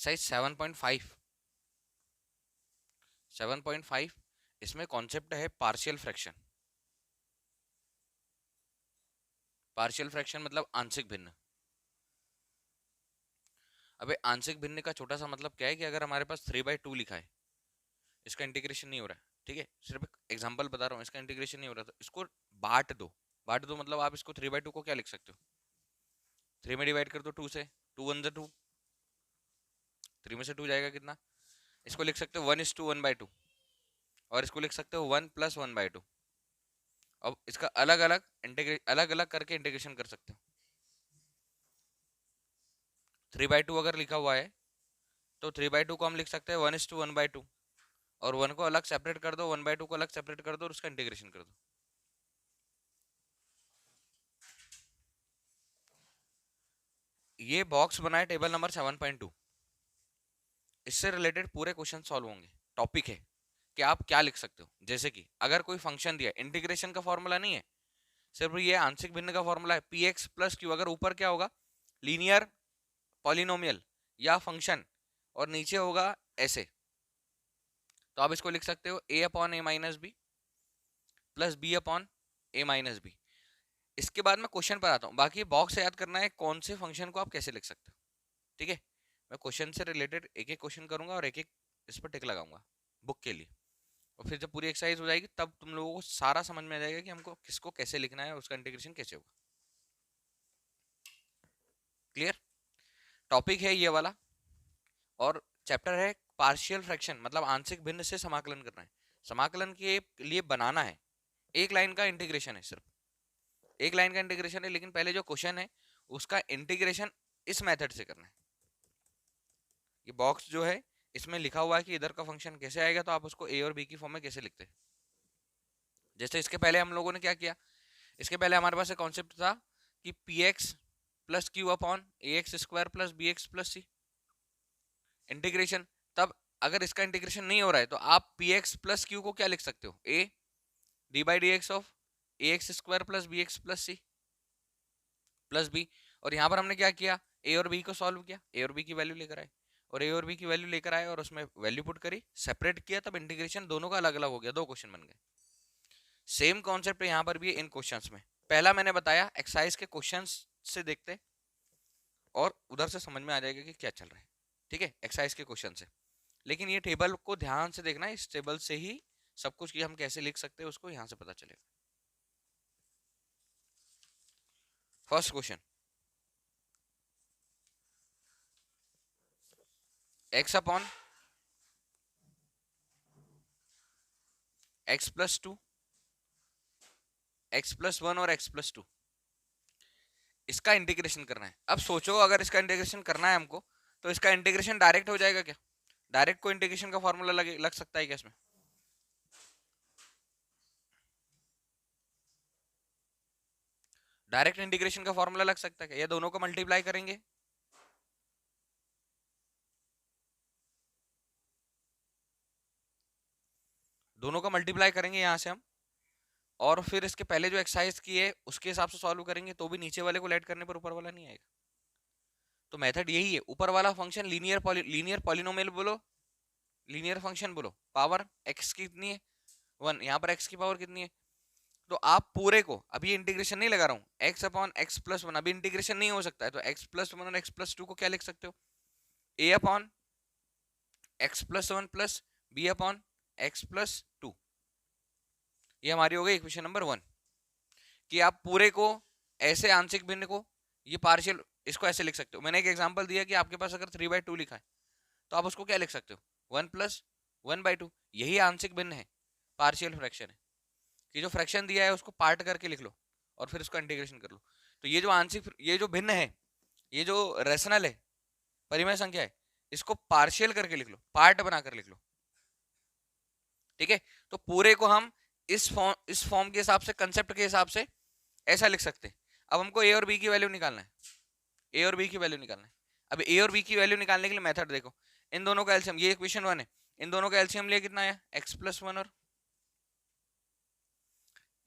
Exercise 7.5 इसमें concept है partial fraction. Partial fraction मतलब आंशिक भिन्न। अबे आंशिक भिन्न का छोटा सा मतलब क्या है कि अगर हमारे पास 3/2 लिखा है, इसका इंटीग्रेशन नहीं हो रहा है, ठीक है, सिर्फ एक एग्जांपल बता रहा हूँ, इसका इंटीग्रेशन नहीं हो रहा, तो इसको बांट दो। बांट दो मतलब आप इसको 3/2 को क्या लिख सकते हो, 3 में डिवाइड कर दो 2 से, 2 1 2, 3 में से 2 जाएगा कितना, इसको लिख सकते हो 1:1/2, और इसको लिख सकते हो 1 + 1/2। अब इसका अलग अलग करके इंटीग्रेशन कर सकते हो। 3/2 अगर लिखा हुआ है तो 3/2 को हम लिख सकते हैं 1:1/2, और 1 को अलग सेपरेट कर दो, 1/2 को अलग सेपरेट कर दो और उसका इंटीग्रेशन कर दो। ये बॉक्स बना है टेबल नंबर 7.2। इससे रिलेटेड पूरे क्वेश्चन सॉल्व होंगे। टॉपिक है कि आप क्या लिख सकते हो, जैसे कि अगर कोई फंक्शन दिया, इंटीग्रेशन का फॉर्मूला नहीं है, सिर्फ ये आंशिक भिन्न का फॉर्मूला है, px + q। अगर ऊपर क्या होगा, लीनियर पॉलिनोमियल या फंक्शन, और नीचे होगा ऐसे, तो आप इसको लिख सकते हो a/a - b + b/a - b। इसके बाद मैं क्वेश्चन पर आता हूँ, बाकी बॉक्स याद करना है कौन से फंक्शन को आप कैसे लिख सकते हो, ठीक है। मैं क्वेश्चन से रिलेटेड एक एक क्वेश्चन करूंगा और एक एक इस पर टिक लगाऊंगा बुक के लिए, और फिर जब पूरी एक्सरसाइज हो जाएगी तब तुम लोगों को सारा समझ में आ जाएगा कि हमको किसको कैसे लिखना है और उसका इंटीग्रेशन कैसे होगा। क्लियर। टॉपिक है ये वाला, और चैप्टर है पार्शियल फ्रैक्शन, मतलब आंशिक भिन्न से समाकलन करना है। समाकलन के लिए बनाना है, एक लाइन का इंटीग्रेशन है, सिर्फ एक लाइन का इंटीग्रेशन है, लेकिन पहले जो क्वेश्चन है उसका इंटीग्रेशन इस मेथड से करना है। ये बॉक्स जो है इसमें लिखा हुआ है कि इधर का फंक्शन कैसे आएगा, तो आप उसको a और b की फॉर्म में कैसे लिखते हैं। जैसे इसके पहले हम लोगों ने क्या किया, इसके पहले हमारे पास एक कॉन्सेप्ट था कि px + q/ax² + bx + c integration. तब अगर इसका इंटीग्रेशन नहीं हो रहा है तो आप px + q को क्या लिख सकते हो, a d/dx of ax² + bx + c + b। और यहाँ पर हमने क्या किया, a और b को सॉल्व किया, a और b की वैल्यू लेकर आए, और a और b की वैल्यू लेकर आए और उसमें वैल्यू पुट करी, सेपरेट किया, तब इंटीग्रेशन दोनों का अलग अलग हो गया, दो क्वेश्चन बन गए। सेम कॉन्सेप्ट यहाँ पर भी है इन क्वेश्चंस में। पहला मैंने बताया एक्सरसाइज के क्वेश्चंस से देखते और उधर से समझ में आ जाएगा कि क्या चल रहा है, ठीक है, एक्सरसाइज के क्वेश्चन से। लेकिन ये टेबल को ध्यान से देखना, इस टेबल से ही सब कुछ कि हम कैसे लिख सकते हैं उसको यहाँ से पता चलेगा। फर्स्ट क्वेश्चन, x/(x + 2), x+1 और x+2, इसका इंटीग्रेशन करना है। अब सोचो अगर इसका इंटीग्रेशन करना है हमको, तो इसका इंटीग्रेशन डायरेक्ट हो जाएगा क्या, डायरेक्ट को इंटीग्रेशन का फॉर्मूला लग सकता है क्या इसमें, डायरेक्ट इंटीग्रेशन का फॉर्मूला लग सकता है क्या, ये दोनों को मल्टीप्लाई करेंगे, दोनों को मल्टीप्लाई करेंगे यहाँ से हम, और फिर इसके पहले जो एक्सरसाइज की है उसके हिसाब से सॉल्व करेंगे, तो भी नीचे वाले को लेट करने पर ऊपर वाला नहीं आएगा। तो मेथड यही है, ऊपर वाला फंक्शन लीनियर पॉलिनोमियल बोलो, लीनियर फंक्शन बोलो, पावर x कितनी है 1, यहाँ पर x की पावर कितनी है, तो आप पूरे को, अभी इंटीग्रेशन नहीं लगा रहा हूँ, x/(x+1), अभी इंटीग्रेशन नहीं हो सकता है, तो x+1 और x+2 को क्या लिख सकते हो, a/(x+1 + b/(x+2), ये हमारी हो गई इक्वेशन नंबर 1, कि आप पूरे को ऐसे आंशिक भिन्न को, ये पार्शियल, इसको ऐसे लिख सकते हो। मैंने एक एग्जांपल दिया कि आपके पास अगर 3/2 लिखा है तो आप उसको क्या लिख सकते हो, 1 + 1/2, यही आंशिक भिन्न है, पार्शियल फ्रैक्शन है, कि जो फ्रैक्शन दिया है उसको पार्ट करके लिख लो और फिर उसका इंटीग्रेशन कर लो। तो ये जो आंशिक, ये जो भिन्न है, ये जो रेशनल है, परिमेय संख्या है, इसको पार्शियल करके लिख लो, पार्ट बनाकर लिख लो, ठीक है। तो पूरे को हम इस फॉर्म के हिसाब से, कंसेप्ट के हिसाब से ऐसा लिख सकते हैं। अब हमको ए और बी की वैल्यू निकालना है, ए और बी की वैल्यू निकालना है। अब ए और बी की वैल्यू निकालने के लिए मेथड देखो, इन दोनों का एलसीएम, ये इक्वेशन 1 है, इन दोनों का एलसीएम लिए कितना है, x+1 और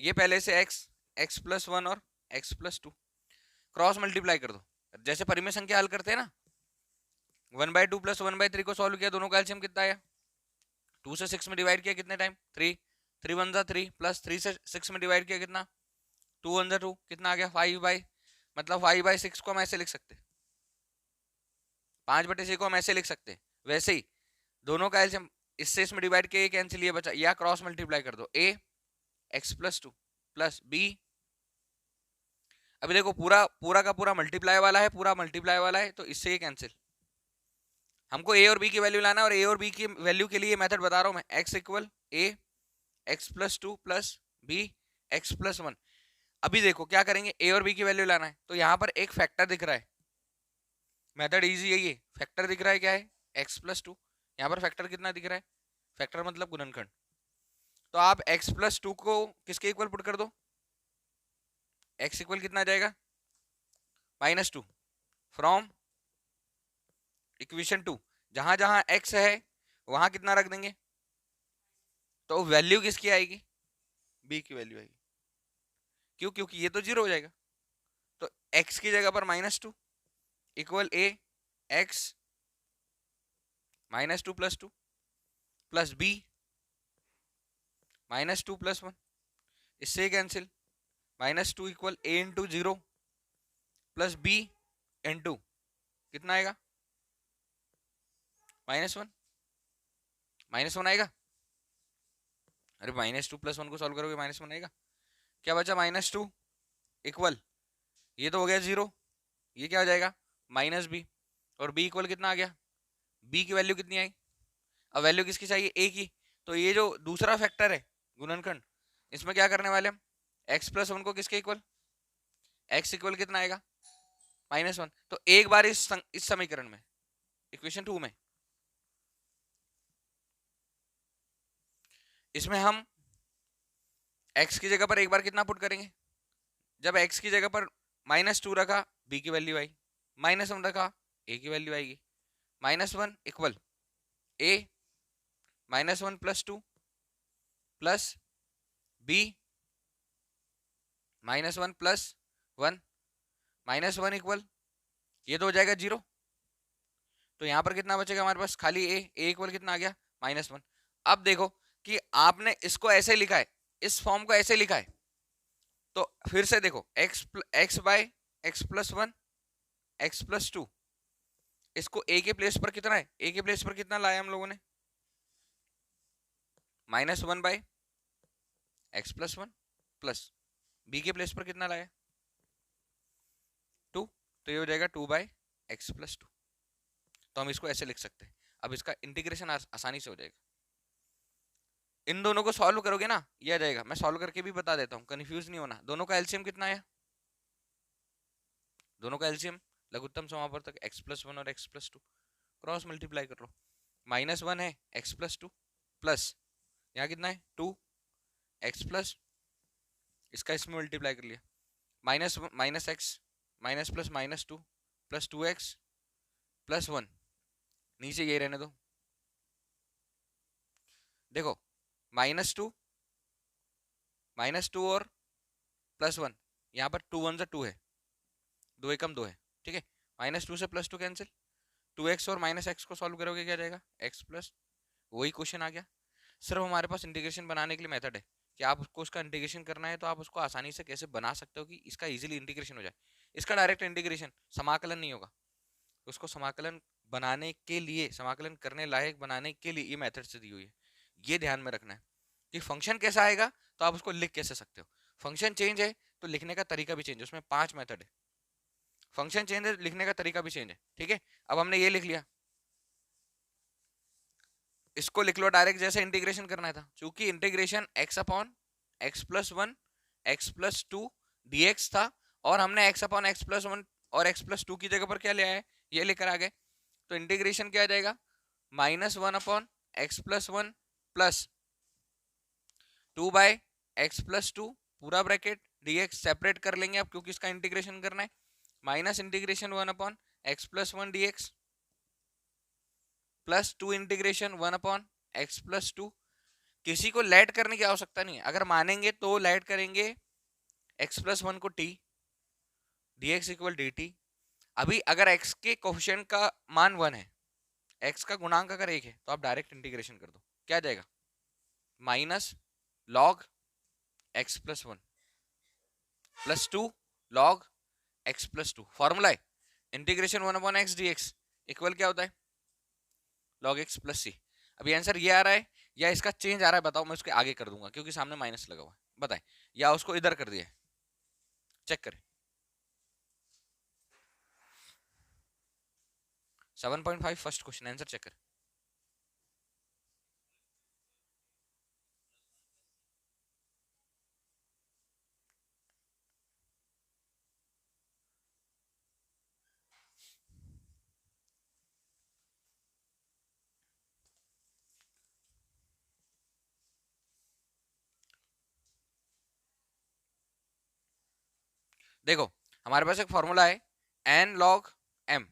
ये पहले से x+1 और x+2, क्रॉस मल्टीप्लाई कर दो, जैसे परिमेय संख्या हल करते हैं ना, 1/2 प्लस 1/3 को सॉल्व किया, दोनों का एलसीएम कितना आया, 2 से 6 में डिवाइड किया कितने टाइम, 3, 3 1 जा 3 प्लस 3 से 6 में डिवाइड किया कितना, 2 1 जा 2, कितना आ गया 5 मतलब 5/6 को हम ऐसे लिख सकते, 5/6 को हम ऐसे लिख सकते। वैसे ही दोनों का एलसीएम इससे इसमें डिवाइड किया, ये कैंसिल, ये बचा, या क्रॉस मल्टीप्लाई कर दो, a x plus 2 plus b, अभी देखो पूरा पूरा का पूरा मल्टीप्लाई वाला है, पूरा मल्टीप्लाई वाला है, तो इससे ये कैंसिल। हमको a और b की वैल्यू लाना है, और a और b की वैल्यू के लिए मेथड बता रहा हूं मैं, x equal a x plus 2 plus b x plus 1। अभी देखो क्या करेंगे, a और b की वैल्यू लाना है, तो यहाँ पर एक फैक्टर दिख रहा है, मेथड इजी है ये, फैक्टर दिख रहा है क्या है, x प्लस 2, यहाँ पर फैक्टर कितना दिख रहा है, फैक्टर मतलब गुणनखंड, तो आप x प्लस 2 को किसके इक्वल पुट कर दो, x इक्वल कितना आ जाएगा, -2 फ्रॉम इक्वेशन 2, जहां जहां x है वहां कितना रख देंगे, तो वैल्यू किसकी आएगी, b की वैल्यू आएगी, क्यों, क्योंकि ये तो जीरो हो जाएगा, तो x की जगह पर -2 equal a x -2 plus 2 plus b -2 plus 1, इससे cancel, -2 equal a into 0 plus b into कितना आएगा, -1, -1 आएगा, अरे -2 प्लस 1 को सॉल्व करोगे -1 आएगा, क्या बचा, -2 इक्वल, ये तो हो गया 0, ये क्या हो जाएगा -b, और b इक्वल कितना आ गया, b की वैल्यू कितनी आई, अब वैल्यू किसकी चाहिए, a की, तो ये जो दूसरा फैक्टर है गुणनखंड, इसमें क्या करने वाले हम, x प्लस 1 को किसके इक्वल, x इक्वल कितना आएगा -1, तो एक बार इस समीकरण में, इक्वेशन 2 में, इसमें हम x की जगह पर एक बार कितना पुट करेंगे, जब x की जगह पर -2 रखा b की वैल्यू आई, -1 रखा a की वैल्यू आएगी, -1 equal a -1 plus 2 plus b -1 plus 1, -1 equal, ये तो हो जाएगा 0, तो यहां पर कितना बचेगा हमारे पास, खाली a इक्वल कितना आ गया -1। अब देखो कि आपने इसको ऐसे लिखा है, इस फॉर्म को ऐसे लिखा है, तो फिर से देखो x by x plus 1 x plus 2, इसको a के प्लेस पर कितना है, a के प्लेस पर कितना लाया हम लोगों ने, -1 by x plus 1 plus b के प्लेस पर कितना लाया 2, तो ये हो जाएगा 2 बाय x प्लस 2, तो हम इसको ऐसे लिख सकते हैं। अब इसका इंटीग्रेशन आसानी से हो जाएगा, इन दोनों को सॉल्व करोगे ना ये आ जाएगा, मैं सॉल्व करके भी बता देता हूँ, कंफ्यूज नहीं होना। दोनों का एलसीएम कितना है, दोनों का एलसीएम लघुत्तम समापवर्तक x प्लस 1 और x प्लस 2, क्रॉस मल्टीप्लाई कर लो, -1 है x प्लस 2 प्लस यहाँ कितना है 2 x प्लस, इसका इसमें मल्टीप्लाई कर लिया, minus x minus plus -2 plus 2x plus 1, नीचे ये रहने दो, देखो -2 और +1, यहाँ पर 2 1 2 है, 2 एकम 2 है, ठीक है, -2 से +2 कैंसिल, 2x और -x को सॉल्व करोगे क्या जाएगा x प्लस, वही क्वेश्चन आ गया। सिर्फ हमारे पास इंटीग्रेशन बनाने के लिए मेथड है कि आपको उसका इंटीग्रेशन करना है तो आप उसको आसानी से कैसे बना सकते हो कि इसका इजीली इंटीग्रेशन हो जाए। इसका डायरेक्ट इंटीग्रेशन समाकलन नहीं होगा, उसको समाकलन बनाने के लिए, समाकलन करने लायक बनाने के लिए ये मेथड से दी हुई है। ये ध्यान में रखना है कि फंक्शन कैसा आएगा तो आप उसको लिख कैसे सकते हो, फंक्शन चेंज है तो लिखने का तरीका भी चेंज है, उसमें 5 मेथड है, फंक्शन चेंज है लिखने का तरीका भी चेंज है, ठीक है। अब हमने ये लिख लिया, इसको लिख लो डायरेक्ट जैसे इंटीग्रेशन करना था, क्योंकि integration x upon x plus 1 x plus 2 dx था, और हमने x अपॉन x प्लस 1 और x प्लस 2 की जगह पर क्या ले आए, ये लेकर आ गए, तो इंटीग्रेशन क्या आ जाएगा -1 upon x plus 1 plus 2 by x plus 2 पूरा ब्रैकेट dx सेपरेट कर लेंगे अब क्योंकि इसका इंटीग्रेशन करना है, minus integration 1 upon x plus 1 dx plus 2 integration 1 upon x plus 2, किसी को लेट करने की आवश्यकता नहीं है, अगर मानेंगे तो लेट करेंगे x प्लस 1 को t dx इक्वल dt। अभी अगर x के कोफिशिएंट का मान 1 है एक्स का गुणांक अगर 1 है तो आप डायरेक्ट इंटीग्रेशन कर दो, क्या आ जाएगा, minus log x plus 1 plus 2 log x plus 2। Formula है इंटीग्रेशन 1/x dx इक्वल क्या होता है, लॉग एक्स प्लस सी। अभी आंसर ये आ रहा है या इसका चेंज आ रहा है बताओ, मैं उसके आगे कर दूंगा क्योंकि सामने माइनस लगा हुआ है, बताएं, या उसको इधर कर दिया, चेक करें। 7.5 फर्स्ट क्वेश्चन, आंसर चेक करें। देखो हमारे पास एक फॉर्मूला है n log m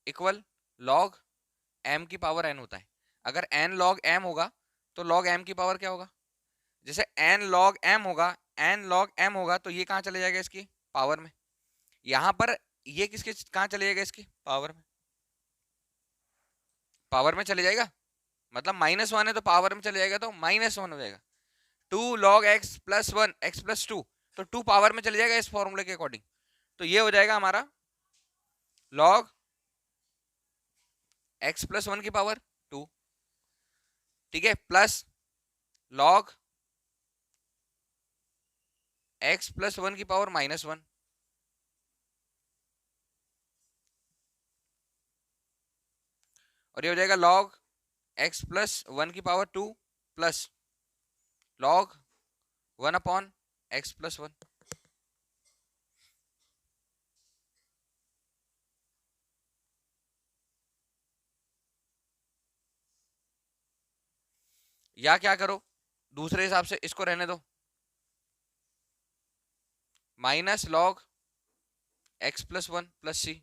equal log m की पावर एन होता है। अगर एन लॉग एम होगा तो लॉग एम की पावर क्या होगा, जैसे एन लॉग एम होगा, एन लॉग एम होगा तो ये कहाँ चले जाएगा, इसकी पावर में। यहां पर ये किसके कहाँ चले जाएगा, इसकी पावर में, पावर में चले जाएगा, मतलब -1 है तो पावर में चले जाएगा तो -1 हो जाएगा। 2 log x plus 1 x plus 2 तो 2 पावर में चले जाएगा इस फॉर्मूले के अकॉर्डिंग, तो ये हो जाएगा हमारा लॉग एक्स प्लस 1 की पावर 2, ठीक है, प्लस लॉग एक्स प्लस 1 की पावर -1, और ये हो जाएगा लॉग एक्स प्लस 1 की पावर 2 प्लस लॉग 1/x+1। या क्या करो, दूसरे हिसाब से इसको रहने दो, minus log x plus 1 plus c,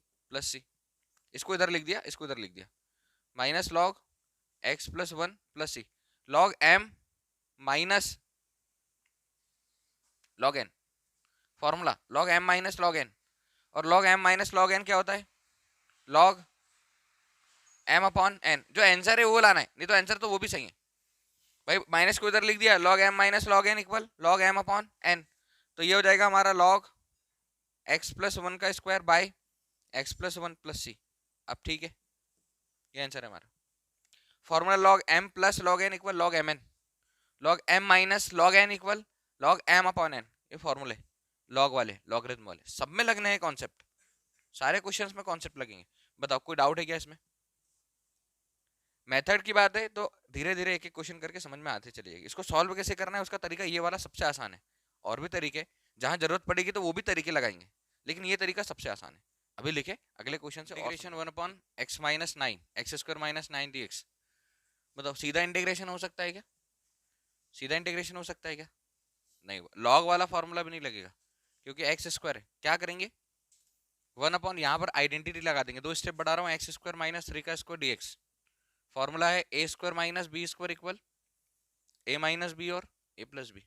इसको इधर लिख दिया, इसको इधर लिख दिया, minus log x plus 1 plus c, log m minus log n, formula log m minus log n, और log m minus log n क्या होता है, लॉग एम अपॉन एन। जो आंसर है वो लाना है, नहीं तो आंसर तो वो भी सही है भाई, माइनस को इधर लिख दिया, log m minus log n equal log m upon n, तो ये हो जाएगा हमारा लॉग एक्स प्लस 1 का square by x plus 1 plus c. अब ठीक है, ये आंसर है हमारा। Formula log m plus log n equal log m n, log m minus log n equal log m upon n, ये फॉर्मूले लॉग वाले लॉगरिथम वाले सब में लगने हैं कॉन्सेप्ट, सारे क्वेश्चंस में कॉन्सेप्ट लगेंगे। बताओ कोई डाउट है क्या इसमें। मेथड की बात है तो धीरे धीरे एक एक क्वेश्चन करके समझ में आते चली जाएगी। इसको सॉल्व कैसे करना है उसका तरीका ये वाला सबसे आसान है, और भी तरीके जहां जरूरत पड़ेगी तो वो भी तरीके लगाएंगे, लेकिन ये तरीका सबसे आसान है। अभी लिखे अगले क्वेश्चन से, इंटीग्रेशन 1/x-9 x² - 9 dx। बताओ सीधा इंटीग्रेशन हो सकता है क्या, सीधा इंटीग्रेशन हो सकता है क्या, नहीं, लॉग वाला फॉर्मूला भी नहीं लगेगा क्योंकि एक्स स्क्वायर है। क्या करेंगे, 1/, यहाँ पर आइडेंटिटी लगा देंगे, 2 स्टेप बढ़ा रहा हूँ, x² - 3 का स्क्वायर dx। फॉर्मूला है a² - b² equal a minus b और a प्लस बी,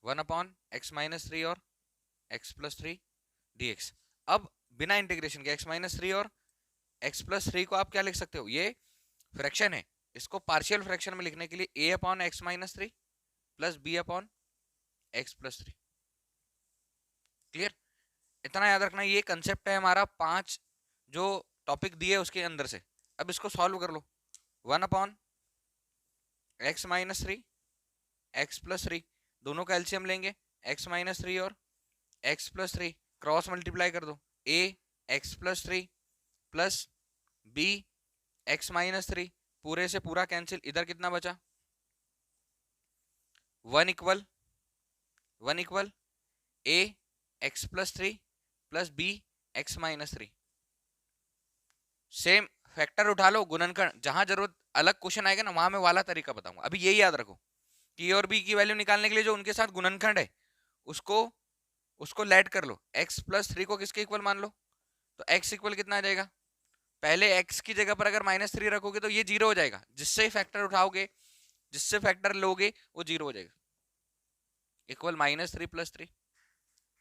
1/x-3 और x प्लस 3 dx। अब बिना इंटीग्रेशन के x-3 और x प्लस 3 को आप क्या लिख सकते हो, ये फ्रैक्शन है, इसको पार्शियल फ्रैक्शन में लिखने के लिए a/x-3 plus b/x plus 3। Clear, इतना याद रखना, ये कंसेप्ट है हमारा 5 जो टॉपिक दिए उसके अंदर से। अब इसको सॉल्व कर लो, 1/x-3 x प्लस 3, दोनों का एलसीएम लेंगे, x-3 और x प्लस 3 क्रॉस मल्टीप्लाई कर दो, a x plus 3 plus b x-3, पूरे से पूरा कैंसिल, इधर कितना बचा, 1 equal a x plus 3 plus b x-3। Same factor उठा लो, गुणनखंड, जहां जरूरत अलग क्वेश्चन आएगा ना वहां मैं वाला तरीका बताऊंगा। अभी यही याद रखो कि और बी की वैल्यू निकालने के लिए जो उनके साथ गुणनखंड है उसको उसको लेट कर लो, x प्लस 3 को किसके इक्वल मान लो, तो x इक्वल कितना आ जाएगा, पहले x की जगह पर अगर -3 रखोगे तो ये 0 हो जाएगा, जिससे फैक्टर उठाओगे जिससे फैक्टर लोगे वो 0 हो जाएगा, इक्वल -3 प्लस 3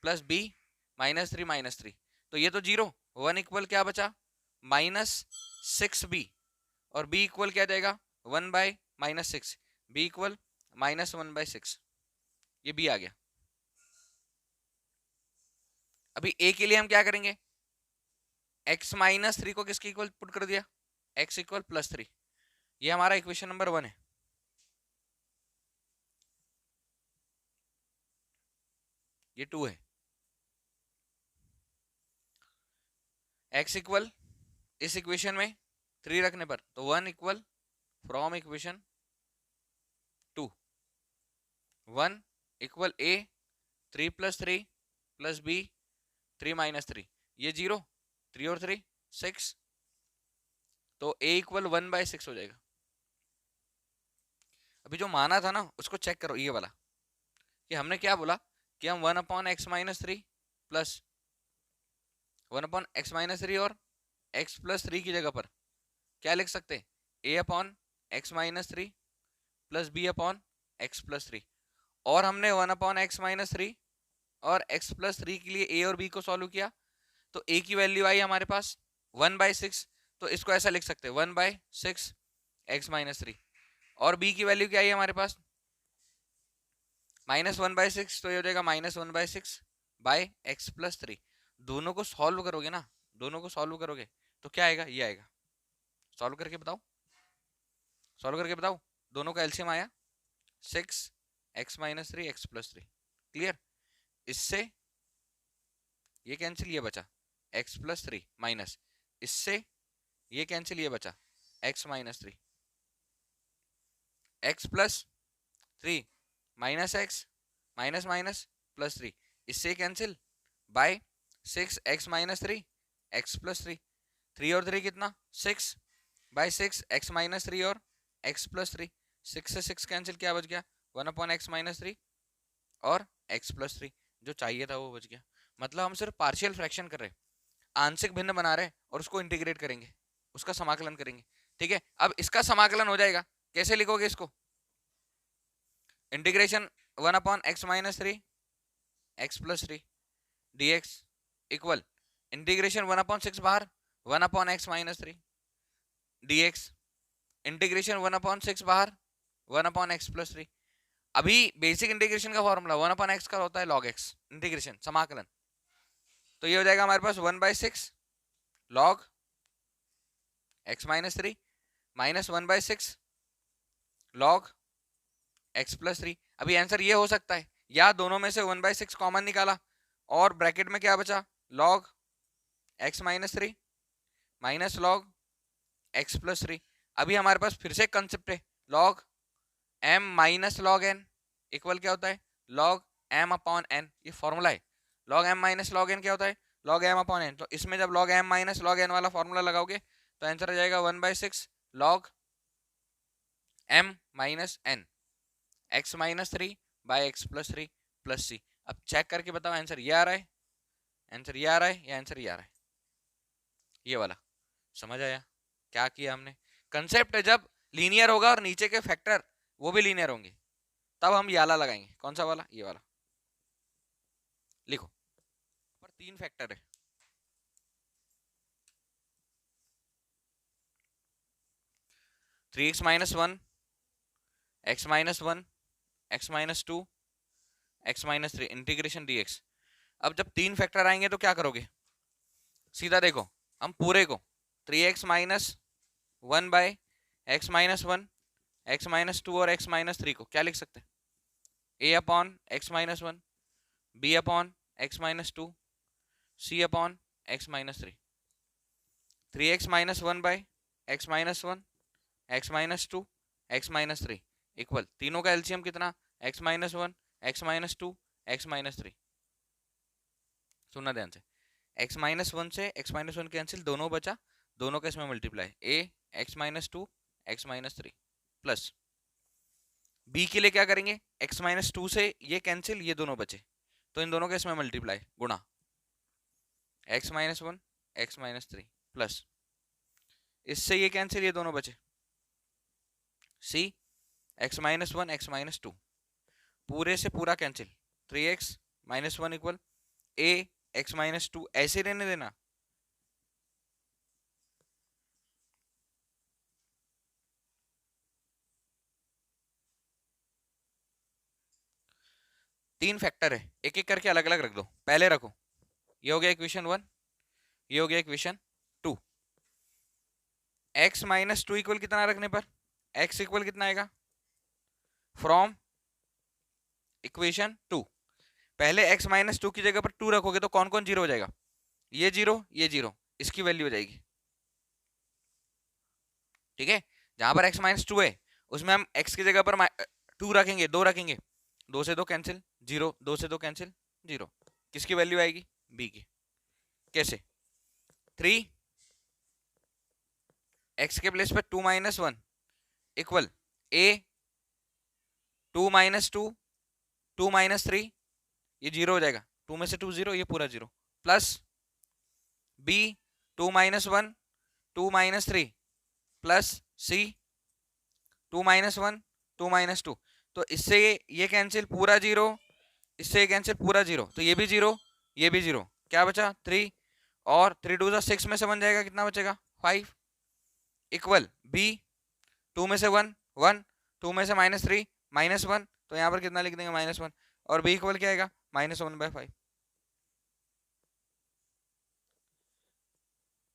प्लस b -3 -3, तो ये तो 0, 1 इक्वल क्या बचा -6b, और b इक्वल क्या जाएगा 1/-6, b इक्वल -1/6, ये b आ गया। अभी a के लिए हम क्या करेंगे, x-3 को किसके इक्वल पुट कर दिया, x इक्वल +3, ये हमारा इक्वेशन नंबर 1 है। ये 2 है। x इक्वल इस इक्वेशन में 3 रखने पर तो 1 equal from equation 2, 1 equal a 3 + 3 + b 3 - 3, ये 0, 3 और 3 6, तो a इक्वल 1/6 हो जाएगा। अभी जो माना था ना उसको चेक करो, ये वाला कि हमने क्या बोला कि हम 1/x-3 प्लस 1/x-3 और x + 3 की जगह पर क्या लिख सकते, a/x-3 प्लस b/x + 3, और हमने 1/x-3 और x + 3 के लिए a और b को सॉल्व किया, तो a की वैल्यू आई हमारे पास 1/6, तो इसको ऐसा लिख सकते 1/6 x-3, और b की वैल्यू क्या आई हमारे पास -1/6, तो ये हो जाएगा -1/6 बाय x + 3। दोनों को सॉल्व करोगे ना, दोनों को सॉल्व करोगे तो क्या आएगा, ये आएगा। सॉल्व करके बताओ, सॉल्व करके बताओ, दोनों का एलसीएम आया 6 x-3 x + 3, क्लियर। इससे ये कैंसिल, ये बचा x + 3 माइनस, इससे ये कैंसिल, ये बचा x - 3, x + 3 -x minus minus +3, इससे कैंसिल बाय 6 x - 3 x + 3, 3 और 3 कितना 6 बाय 6 x - 3 और x + 3, 6 से 6 कैंसिल, क्या बच गया 1/x - 3 और x + 3, जो चाहिए था वो बच गया। मतलब हम सिर्फ पार्शियल फ्रैक्शन कर रहे हैं, आंशिक भिन्न बना रहे हैं और उसको इंटीग्रेट करेंगे, उसका समाकलन करेंगे, ठीक है। अब इसका समाकलन हो जाएगा, कैसे लिखोगे इसको, integration 1/x - 3 x + 3 dx equal integration 1/6 बाहर 1/x - 3 dx, इंटीग्रेशन 1/6 बाहर 1/x + 3। अभी बेसिक इंटीग्रेशन का फॉर्मूला 1/x का होता है log x, इंटीग्रेशन समाकलन, तो ये हो जाएगा हमारे पास 1/6 log x - 3 minus 1/6 log x + 3। अभी आंसर ये हो सकता है, या दोनों में से 1/6 कॉमन निकाला और ब्रैकेट में क्या बचा log x - 3 minus log x + 3। अभी हमारे पास फिर से कंसेप्ट है log m - log n equal क्या होता है log m/n, ये फॉर्मूला है। log m - log n क्या होता है log m/n, तो इसमें जब log m - log n वाला फॉर्मूला लगाओगे तो आंसर आ जाएगा 1/6 log m - n x - 3 by x + 3 plus c। अब चेक करके बताओ आंसर ये आ रहा है, आंसर ये आ रहा है या आंसर ये आ रहा है, ये वाला। समझ आया क्या किया हमने, कंसेप्ट है जब लीनियर होगा और नीचे के फैक्टर वो भी लीनियर होंगे तब हम ये वाला लगाएंगे। कौन सा वाला, ये वाला लिखो, पर 3 फैक्टर है, three x minus one x - 1 x - 2 x - 3 integration dx। अब जब 3 फैक्टर आएंगे तो क्या करोगे, सीधा देखो हम पूरे को 3x - 1 बाय x - 1 x - 2 और x - 3 को क्या लिख सकते हैं, a/x - 1 b/x - 2 c/x - 3, 3x - 1 by x - 1 x - 2 x - 3 equal, तीनों का एलसीएम कितना x - 1 x - 2 x - 3। सुनना ध्यान से, x - 1 से x - 1 कैंसिल, दोनों बचा, दोनों का इसमें multiply a x - 2 x - 3 plus b के लिए क्या करेंगे, x - 2 से ये कैंसिल, ये दोनों बचे, तो इन दोनों का इसमें मल्टीप्लाई गुणा x - 1 x - 3 प्लस इससे ये कैंसिल, ये दोनों बचे c x - 1 x - 2 पूरे से पूरा cancel, 3x - 1 equal a x - 2 ऐसे रहने देना, तीन फैक्टर है, एक एक करके अलग अलग रख दो। पहले रखो, ये हो गया इक्वेशन 1, ये हो गया equation 2। x minus two equal कितना रखने पर x इक्वल कितना आएगा, फ्रॉम इक्वेशन 2। पहले x माइनस टू की जगह पर 2 रखोगे तो कौन कौन जीरो हो जाएगा, ये जीरो, ये जीरो, इसकी वैल्यू हो जाएगी। ठीक है, जहां पर x माइनस टू है उसमें हम x की जगह पर 2 रखेंगे, 2 रखेंगे, 2 से 2 कैंसिल, जीरो, 2 से 2 कैंसिल, जीरो। किसकी वैल्यू आएगी, b की। कैसे, 3 x के प्लेस पर 2 minus 1 equal a 2 minus 2, 2 minus 3, ये जीरो हो जाएगा, 2 में से 2 जीरो, ये पूरा zero, plus b 2 minus 1, 2 minus 3, plus c 2 minus 1, 2 minus 2। तो इससे ये कैंसिल, पूरा जीरो, इससे ये कैंसिल, पूरा जीरो, तो ये भी जीरो, ये भी जीरो, क्या बचा 3, और 3 2 6 में से बन जाएगा, कितना बचेगा 5, इक्वल b 2 में से 1 1, 2 में से माइनस 3 माइनस 1, तो यहाँ पर कितना लिख देंगे -1, और b इक्वल क्या आएगा -1/5,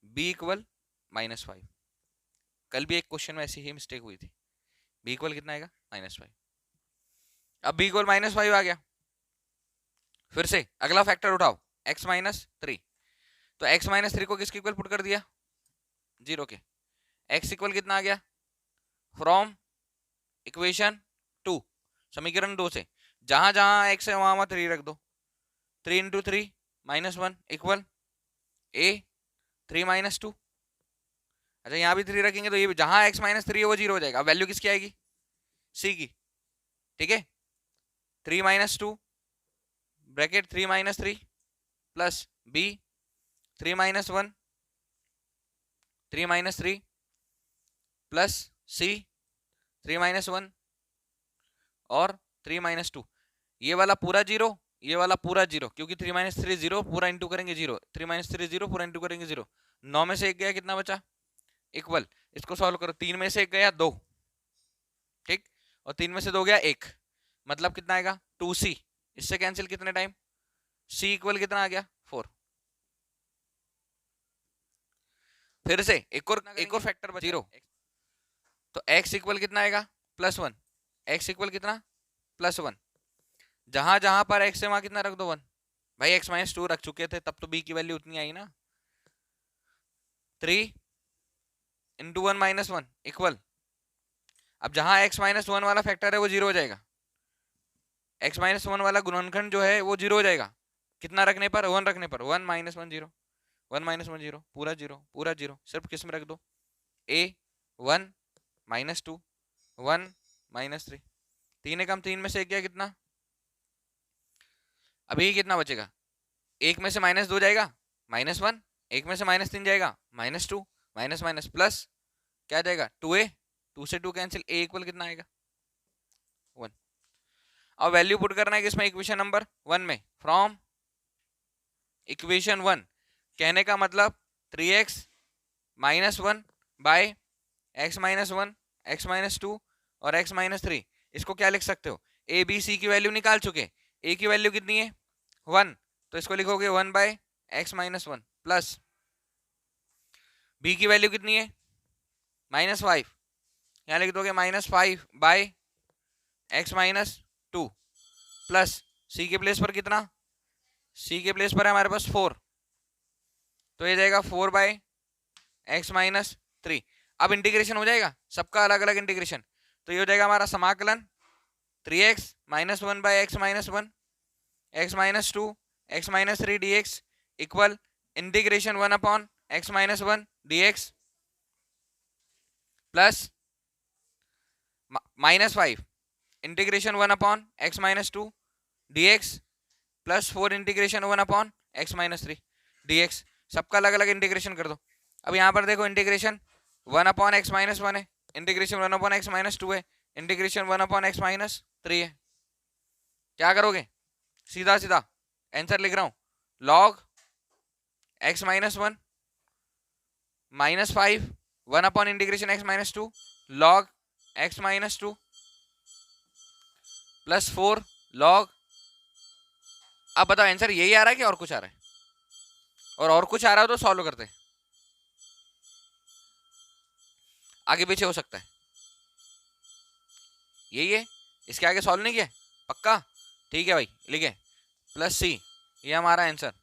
b इक्वल -5। कल भी एक क्वेश्चन में ऐसी ही मिस्टेक हुई थी, b इक्वल कितना आएगा -5। अब b इक्वल -5 आ गया, फिर से अगला फैक्टर उठाओ x माइनस 3, तो x माइनस 3 को किसके इक्वल पुट कर दिया, जीरो के। x इक्वल कितना आ गया, फ्रॉम इक्वेशन 2, समीकरण 2 से, जहां जहां x है वहां वहां 3 रख दो, 3 इंटू 3 -1 इक्वल a 3 माइनस 2। अच्छा, यहाँ भी 3 रखेंगे तो ये जहां x माइनस 3 है वो जीरो हो जाएगा। अब वैल्यू किसकी आएगी, c की। ठीक है, 3 minus 2 bracket 3 minus 3 plus b 3 minus 1, 3 minus 3 plus c 3 minus 1 और 3 माइनस 2। ये वाला पूरा जीरो, ये वाला पूरा जीरो, क्योंकि 3 माइनस 3 जीरो, पूरा इंटू करेंगे जीरो, 3 माइनस 3 जीरो, पूरा इंटू करेंगे जीरो। 9 में से एक गया, कितना बचा, इक्वल। इसको सॉल्व करो, 3 में से एक गया 2, ठीक, और 3 में से 2 गया 1, मतलब कितना आएगा 2c। इससे कैंसिल कितने टाइम, c इक्वल कितना आ गया 4। फिर से एक और फैक्टर बचा, जीरो, तो x इक्वल कितना आएगा +1, x इक्वल कितना +1। जहां जहां पर x है वहां कितना रख दो 1। भाई x माइनस 2 रख चुके थे तब तो b की वैल्यू उतनी आई ना, 3 इंटू 1 माइनस 1 इक्वल। अब जहां x माइनस 1 वाला फैक्टर है वो जीरो हो जाएगा, x माइनस 1 वाला गुणनखंड जो है वो जीरो हो जाएगा, कितना रखने पर, 1 रखने पर, 1 माइनस 1 जीरो, 1 माइनस 1 जीरो, पूरा जीरो, पूरा जीरो, सिर्फ किस में रख दो, a 1 माइनस 2 1 माइनस 3, 3 कम 3 में से एक गया, कितना, अभी कितना बचेगा, एक में से -2 जाएगा -1, एक में से -3 जाएगा -2, माइनस माइनस प्लस क्या जाएगा 2a, 2 से 2 कैंसिल, a इक्वल कितना आएगा 1। अब वैल्यू पुट करना है किसमें, इक्वेशन नंबर 1 में, फ्रॉम इक्वेशन 1, कहने का मतलब 3x minus 1 by x minus 1, x minus 2 और x माइनस 3। इसको क्या लिख सकते हो, a b c की वैल्यू निकाल चुके, a की वैल्यू कितनी है 1, तो इसको लिखोगे 1 by x minus 1 plus b की वैल्यू कितनी है -5, यहाँ लिख दोगे -5 by x minus 2 plus c के प्लेस पर कितना, c के प्लेस पर है हमारे पास 4, तो ये जाएगा 4 बाय x माइनस 3। अब इंटीग्रेशन हो जाएगा सबका अलग अलग इंटीग्रेशन, तो ये हो जाएगा हमारा समाकलन 3x minus 1 by x minus 1, x minus 2, x minus 3 dx equal integration 1 upon x minus 1 dx plus -5 integration 1 upon x minus 2 dx plus 4 integration 1 upon x minus 3 dx। सबका अलग अलग इंटीग्रेशन कर दो। अब यहाँ पर देखो इंटीग्रेशन 1 अपॉन x माइनस 1 है, इंटीग्रेशन 1 अपॉन x माइनस 2 है, इंटीग्रेशन 1 अपॉन x माइनस 3 है। क्या करोगे, सीधा सीधा आंसर लिख रहा हूं, log x minus 1 -5 1 upon integration x minus 2 log x minus 2 plus 4 log अब बताओ आंसर यही आ रहा है कि और कुछ आ रहा है? और कुछ आ रहा हो तो सॉल्व करते हैं, आगे पीछे हो सकता है। यही है, इसके आगे सॉल्व नहीं किया? पक्का? ठीक है भाई, लिखे +C, ये हमारा आंसर।